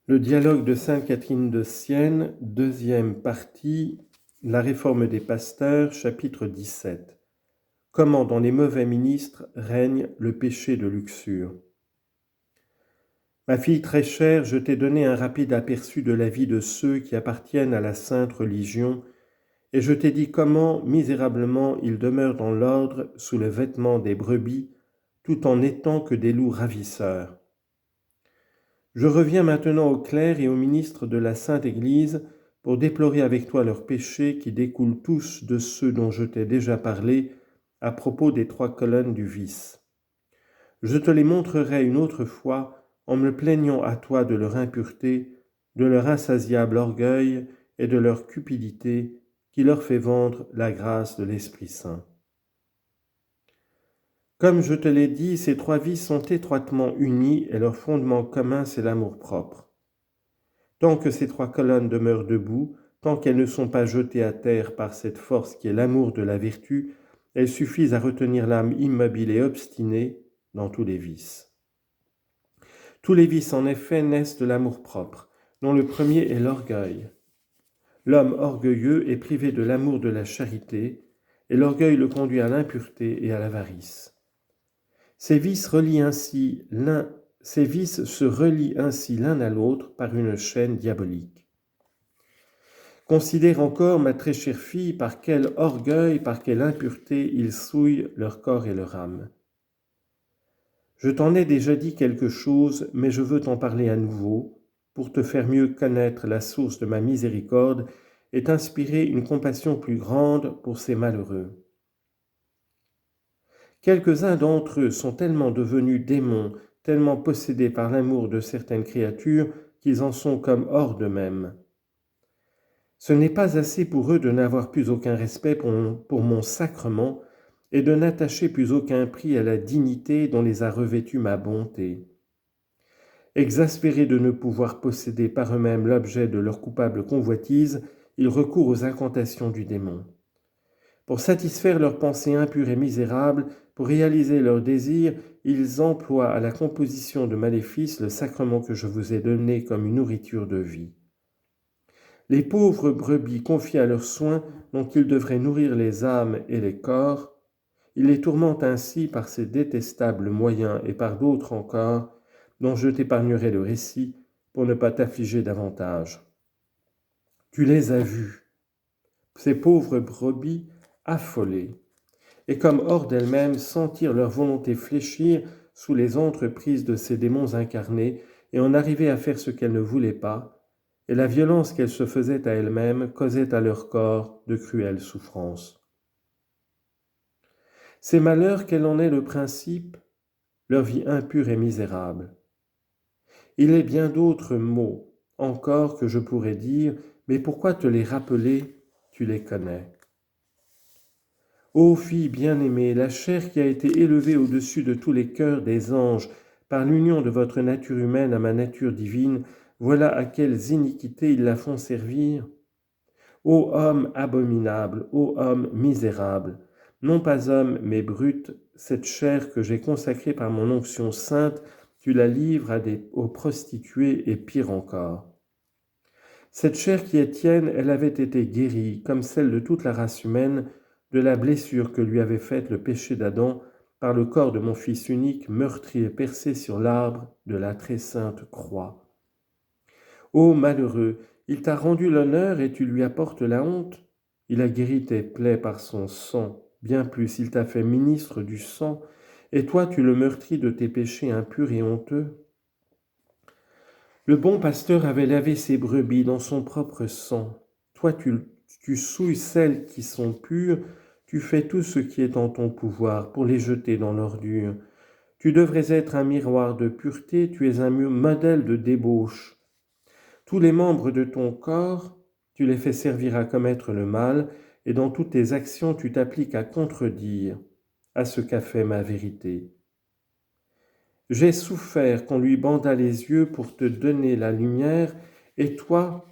Le dialogue de Sainte Catherine de Sienne, deuxième partie, la réforme des pasteurs, chapitre 17. Comment dans les mauvais ministres règne le péché de luxure. Ma fille très chère, je t'ai donné un rapide aperçu de la vie de ceux qui appartiennent à la sainte religion, et je t'ai dit comment, misérablement, ils demeurent dans l'ordre sous le vêtement des brebis, tout en n'étant que des loups ravisseurs. Je reviens maintenant aux clercs et aux ministres de la Sainte Église pour déplorer avec toi leurs péchés qui découlent tous de ceux dont je t'ai déjà parlé à propos des 3 colonnes du vice. Je te les montrerai une autre fois en me plaignant à toi de leur impureté, de leur insatiable orgueil et de leur cupidité qui leur fait vendre la grâce de l'Esprit Saint. Comme je te l'ai dit, ces 3 vices sont étroitement unis et leur fondement commun, c'est l'amour-propre. Tant que ces 3 colonnes demeurent debout, tant qu'elles ne sont pas jetées à terre par cette force qui est l'amour de la vertu, elles suffisent à retenir l'âme immobile et obstinée dans tous les vices. Tous les vices, en effet, naissent de l'amour-propre, dont le premier est l'orgueil. L'homme orgueilleux est privé de l'amour de la charité, et l'orgueil le conduit à l'impureté et à l'avarice. Ces vices se relient ainsi l'un à l'autre par une chaîne diabolique. Considère encore, ma très chère fille, par quel orgueil, par quelle impureté ils souillent leur corps et leur âme. Je t'en ai déjà dit quelque chose, mais je veux t'en parler à nouveau, pour te faire mieux connaître la source de ma miséricorde et t'inspirer une compassion plus grande pour ces malheureux. Quelques-uns d'entre eux sont tellement devenus démons, tellement possédés par l'amour de certaines créatures, qu'ils en sont comme hors d'eux-mêmes. Ce n'est pas assez pour eux de n'avoir plus aucun respect pour mon sacrement et de n'attacher plus aucun prix à la dignité dont les a revêtus ma bonté. Exaspérés de ne pouvoir posséder par eux-mêmes l'objet de leur coupable convoitise, ils recourent aux incantations du démon. Pour satisfaire leurs pensées impures et misérables, pour réaliser leurs désirs, ils emploient à la composition de maléfices le sacrement que je vous ai donné comme une nourriture de vie. Les pauvres brebis confiées à leurs soins dont ils devraient nourrir les âmes et les corps, ils les tourmentent ainsi par ces détestables moyens et par d'autres encore, dont je t'épargnerai le récit pour ne pas t'affliger davantage. Tu les as vus, ces pauvres brebis affolées, et comme hors d'elles-mêmes sentir leur volonté fléchir sous les entreprises de ces démons incarnés et en arriver à faire ce qu'elles ne voulaient pas, et la violence qu'elles se faisaient à elles-mêmes causait à leur corps de cruelles souffrances. Ces malheurs, quel en est le principe? Leur vie impure et misérable. Il est bien d'autres mots encore que je pourrais dire, mais pourquoi te les rappeler? Tu les connais. Ô fille bien-aimée, la chair qui a été élevée au-dessus de tous les cœurs des anges par l'union de votre nature humaine à ma nature divine, voilà à quelles iniquités ils la font servir. Ô homme abominable, ô homme misérable, non pas homme mais brute, cette chair que j'ai consacrée par mon onction sainte, tu la livres aux prostituées et pire encore. Cette chair qui est tienne, elle avait été guérie, comme celle de toute la race humaine, de la blessure que lui avait faite le péché d'Adam par le corps de mon Fils unique meurtri et percé sur l'arbre de la très sainte croix. Ô malheureux, il t'a rendu l'honneur et tu lui apportes la honte. Il a guéri tes plaies par son sang, bien plus, il t'a fait ministre du sang, et toi tu le meurtris de tes péchés impurs et honteux. Le bon pasteur avait lavé ses brebis dans son propre sang. Toi tu souilles celles qui sont pures, tu fais tout ce qui est en ton pouvoir pour les jeter dans l'ordure. Tu devrais être un miroir de pureté, tu es un modèle de débauche. Tous les membres de ton corps, tu les fais servir à commettre le mal, et dans toutes tes actions, tu t'appliques à contredire à ce qu'a fait ma vérité. J'ai souffert qu'on lui bandât les yeux pour te donner la lumière, et toi,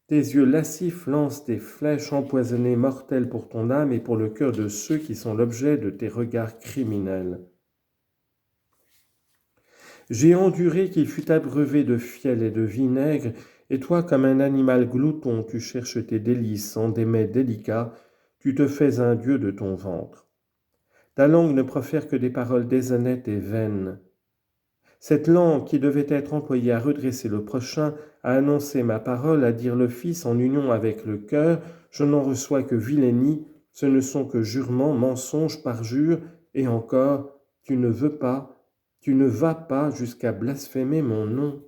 tes yeux lascifs lancent des flèches empoisonnées mortelles pour ton âme et pour le cœur de ceux qui sont l'objet de tes regards criminels. J'ai enduré qu'il fût abreuvé de fiel et de vinaigre, et toi, comme un animal glouton, tu cherches tes délices en des mets délicats, tu te fais un dieu de ton ventre. Ta langue ne profère que des paroles déshonnêtes et vaines. Cette langue qui devait être employée à redresser le prochain, à annoncer ma parole, à dire le Fils en union avec le cœur, je n'en reçois que vilainie, ce ne sont que jurements, mensonges, parjures, et encore, tu ne vas pas jusqu'à blasphémer mon nom.